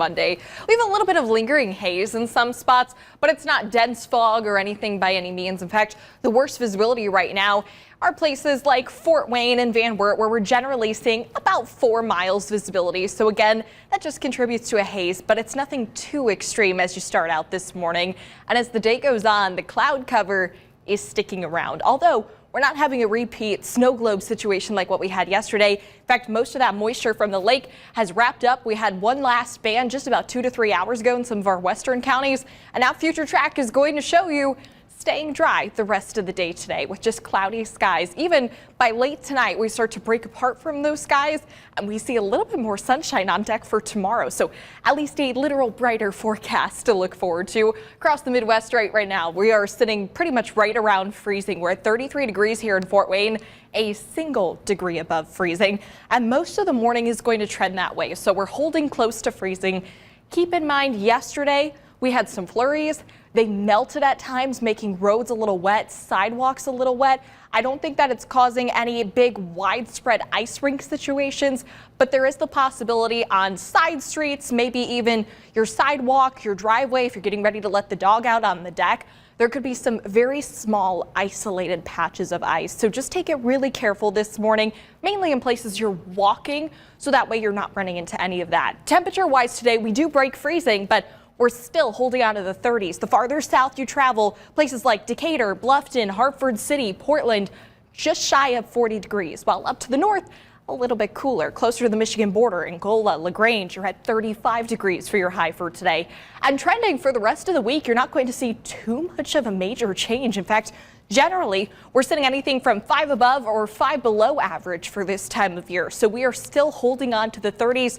Monday. We have a little bit of lingering haze in some spots, but it's not dense fog or anything by any means. In fact, the worst visibility right now are places like Fort Wayne and Van Wert, where we're generally seeing about 4 miles visibility. So again, that just contributes to a haze, but it's nothing too extreme as you start out this morning. And as the day goes on, the cloud cover is sticking around, although we're not having a repeat snow globe situation like what we had yesterday. In fact, most of that moisture from the lake has wrapped up. We had one last band just about 2 to 3 hours ago in some of our western counties. And now Future Track is going to show you staying dry the rest of the day today with just cloudy skies. Even by late tonight, we start to break apart from those skies and we see a little bit more sunshine on deck for tomorrow. So at least a literal brighter forecast to look forward to. Across the Midwest right now, we are sitting pretty much right around freezing. We're at 33 degrees here in Fort Wayne, a single degree above freezing, and most of the morning is going to trend that way. So we're holding close to freezing. Keep in mind, yesterday we had some flurries. They melted at times, making roads a little wet, sidewalks a little wet. I don't think that it's causing any big widespread ice rink situations, but there is the possibility on side streets, maybe even your sidewalk, your driveway, if you're getting ready to let the dog out on the deck, there could be some very small isolated patches of ice. So just take it really careful this morning, mainly in places you're walking, so that way you're not running into any of that. Temperature wise today, we do break freezing, but we're still holding on to the 30s. The farther south you travel, places like Decatur, Bluffton, Hartford City, Portland, just shy of 40 degrees, while up to the north, a little bit cooler. Closer to the Michigan border, Angola, LaGrange, you're at 35 degrees for your high for today. And trending for the rest of the week, you're not going to see too much of a major change. In fact, generally, we're sitting anything from 5 above or 5 below average for this time of year. So we are still holding on to the 30s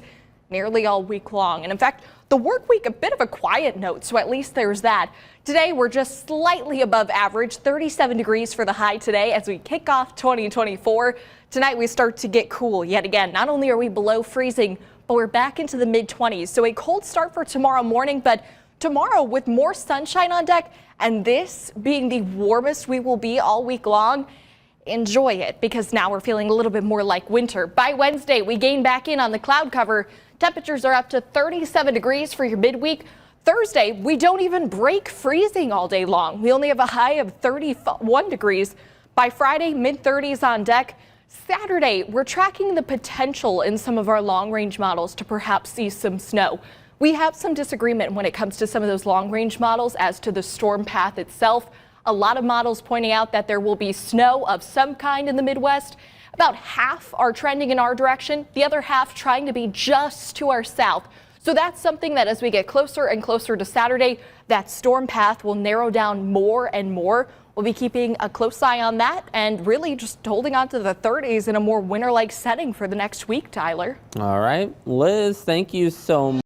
nearly all week long. And in fact, the work week, a bit of a quiet note, so at least there's that. Today, we're just slightly above average, 37 degrees for the high today as we kick off 2024. Tonight, we start to get cool yet again. Not only are we below freezing, but we're back into the mid-20s. So a cold start for tomorrow morning, but tomorrow with more sunshine on deck and this being the warmest we will be all week long, enjoy it because now we're feeling a little bit more like winter. By Wednesday, we gain back in on the cloud cover. Temperatures are up to 37 degrees for your midweek. Thursday, we don't even break freezing all day long. We only have a high of 31 degrees. By Friday, mid-30s on deck. Saturday, we're tracking the potential in some of our long-range models to perhaps see some snow. We have some disagreement when it comes to some of those long-range models as to the storm path itself. A lot of models pointing out that there will be snow of some kind in the Midwest. About half are trending in our direction, the other half trying to be just to our south. So that's something that as we get closer and closer to Saturday, that storm path will narrow down more and more. We'll be keeping a close eye on that and really just holding on to the 30s in a more winter-like setting for the next week, Tyler. All right, Liz, thank you so much.